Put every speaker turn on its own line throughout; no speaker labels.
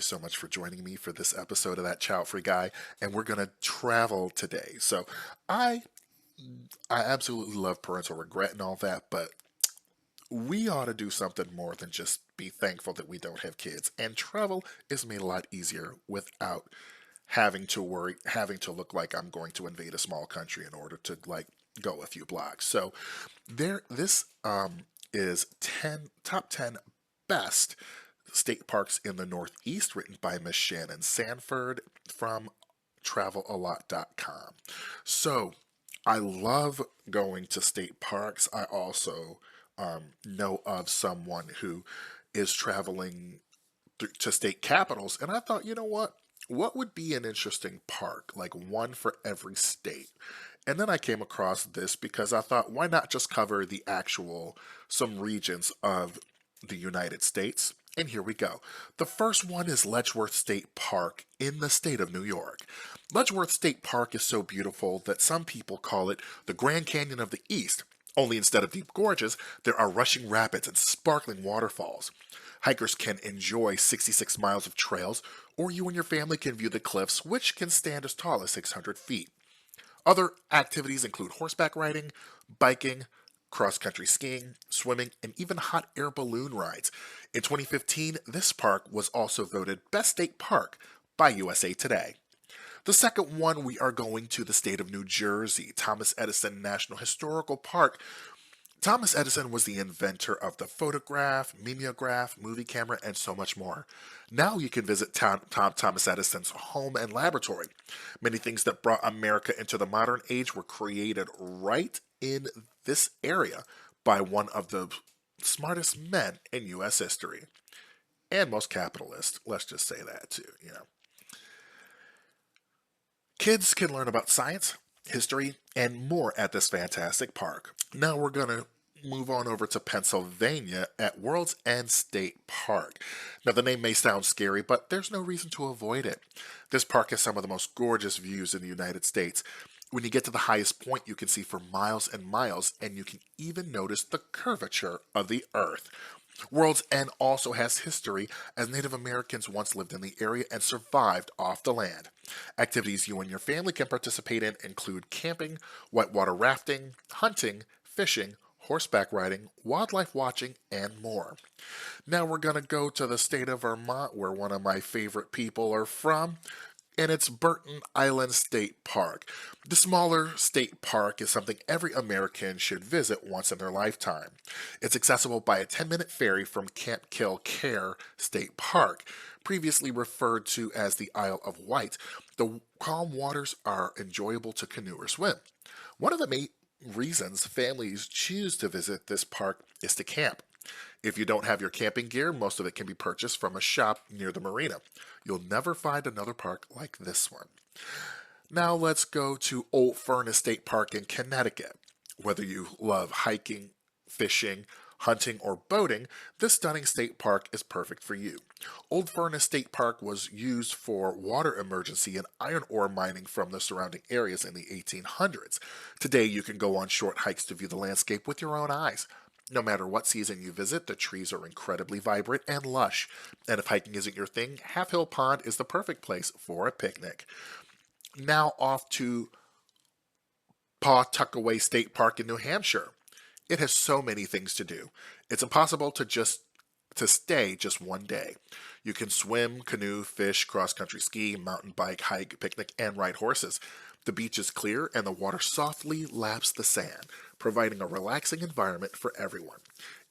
you so much for joining me for this episode of That Childfree Guy, and we're gonna travel today. So, I I absolutely love parental regret and all that, but we ought to do something more than just be thankful that we don't have kids. And travel is made a lot easier without having to worry, having to look like I'm going to invade a small country in order to go a few blocks. So, this is 10 top 10 best state parks in the Northeast, written by Miss Shannon Sanford from travelalot.com. So I love going to state parks. I also know of someone who is traveling to state capitals, and I thought, you know what? What would be an interesting park, like one for every state? And then I came across this because I thought, why not just cover some regions of the United States? And here we go. The first one is Letchworth State Park in the state of New York. Letchworth State Park is so beautiful that some people call it the Grand Canyon of the East. Only instead of deep gorges, there are rushing rapids and sparkling waterfalls. Hikers can enjoy 66 miles of trails, or you and your family can view the cliffs, which can stand as tall as 600 feet. Other activities include horseback riding, biking, cross-country skiing, swimming, and even hot air balloon rides. In 2015, this park was also voted Best State Park by USA Today. The second one, we are going to the state of New Jersey, Thomas Edison National Historical Park. Thomas Edison was the inventor of the photograph, mimeograph, movie camera, and so much more. Now you can visit Thomas Edison's home and laboratory. Many things that brought America into the modern age were created right in this area by one of the smartest men in U.S. history. And most capitalist. Let's just say that too. Kids can learn about science, history, and more at this fantastic park. Now we're going to move on over to Pennsylvania at World's End State Park. Now the name may sound scary, but there's no reason to avoid it. This park has some of the most gorgeous views in the United States. When you get to the highest point, you can see for miles and miles, and you can even notice the curvature of the earth. World's End also has history, as Native Americans once lived in the area and survived off the land. Activities you and your family can participate in include camping, whitewater rafting, hunting, fishing, horseback riding, wildlife watching, and more. Now we're going to go to the state of Vermont, where one of my favorite people are from, and it's Burton Island State Park. The smaller state park is something every American should visit once in their lifetime. It's accessible by a 10-minute ferry from Camp Kilcare State Park, previously referred to as the Isle of Wight. The calm waters are enjoyable to canoe or swim. One of the main reasons families choose to visit this park is to camp. If you don't have your camping gear, most of it can be purchased from a shop near the marina. You'll never find another park like this one. Now let's go to Old Furnace State Park in Connecticut. Whether you love hiking, fishing, hunting, or boating, this stunning state park is perfect for you. Old Furnace State Park was used for water emergency and iron ore mining from the surrounding areas in the 1800s. Today you can go on short hikes to view the landscape with your own eyes. No matter what season you visit, the trees are incredibly vibrant and lush. And if hiking isn't your thing, Half Hill Pond is the perfect place for a picnic. Now off to Pawtuckaway State Park in New Hampshire. It has so many things to do. It's impossible to stay just one day. You can swim, canoe, fish, cross-country ski, mountain bike, hike, picnic, and ride horses. The beach is clear and the water softly laps the sand, providing a relaxing environment for everyone.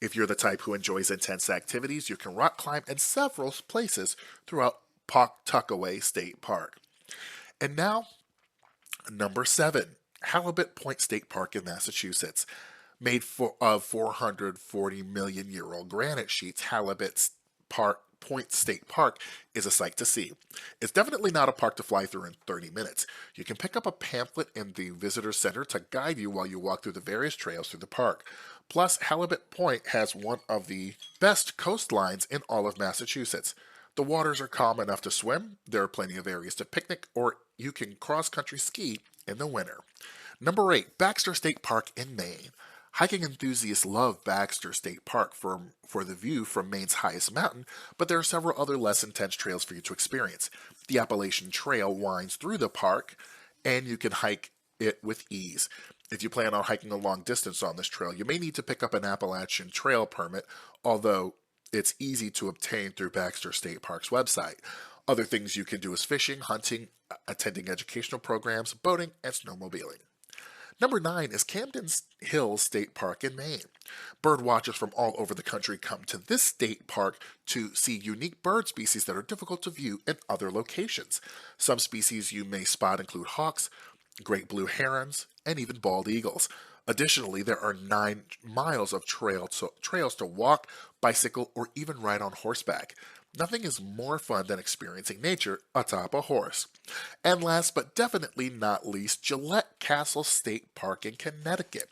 If you're the type who enjoys intense activities, you can rock climb in several places throughout Pawtuckaway State Park. And now, number 7, Halibut Point State Park in Massachusetts. Of 440 million year old granite sheets, Point State Park is a sight to see. It's definitely not a park to fly through in 30 minutes. You can pick up a pamphlet in the visitor center to guide you while you walk through the various trails through the park. Plus, Halibut Point has one of the best coastlines in all of Massachusetts. The waters are calm enough to swim, there are plenty of areas to picnic, or you can cross-country ski in the winter. Number 8, Baxter State Park in Maine. Hiking enthusiasts love Baxter State Park for the view from Maine's highest mountain, but there are several other less intense trails for you to experience. The Appalachian Trail winds through the park, and you can hike it with ease. If you plan on hiking a long distance on this trail, you may need to pick up an Appalachian Trail permit, although it's easy to obtain through Baxter State Park's website. Other things you can do is fishing, hunting, attending educational programs, boating, and snowmobiling. Number 9 is Camden Hills State Park in Maine. Bird watchers from all over the country come to this state park to see unique bird species that are difficult to view in other locations. Some species you may spot include hawks, great blue herons, and even bald eagles. Additionally, there are 9 miles of trails to walk, bicycle, or even ride on horseback. Nothing is more fun than experiencing nature atop a horse. And last but definitely not least, Gillette Castle State Park in Connecticut.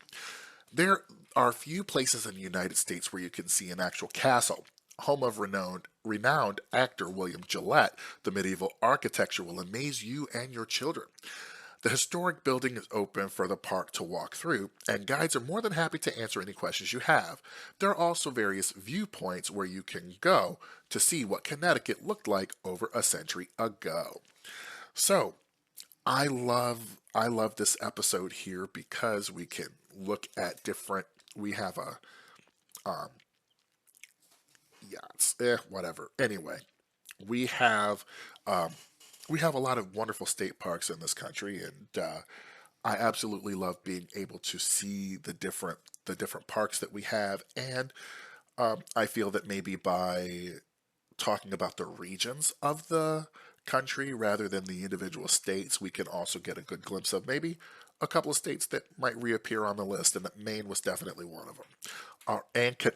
There are few places in the United States where you can see an actual castle. Home of renowned actor William Gillette, the medieval architecture will amaze you and your children. The historic building is open for the park to walk through, and guides are more than happy to answer any questions you have. There are also various viewpoints where you can go to see what Connecticut looked like over a century ago. So, I love this episode here because we can look at different. We have a yachts, whatever. Anyway, we have um, we have a lot of wonderful state parks in this country, and I absolutely love being able to see the different parks that we have, and I feel that maybe by talking about the regions of the country rather than the individual states, we can also get a good glimpse of maybe a couple of states that might reappear on the list, and that Maine was definitely one of them.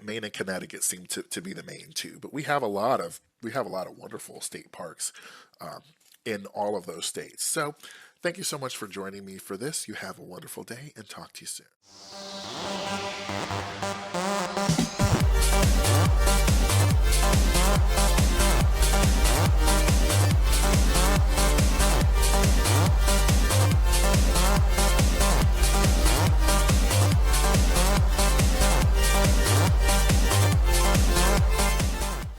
Maine and Connecticut seem to be the main two, but we have a lot of wonderful state parks um, in all of those states. So, thank you so much for joining me for this. You have a wonderful day, and talk to you soon.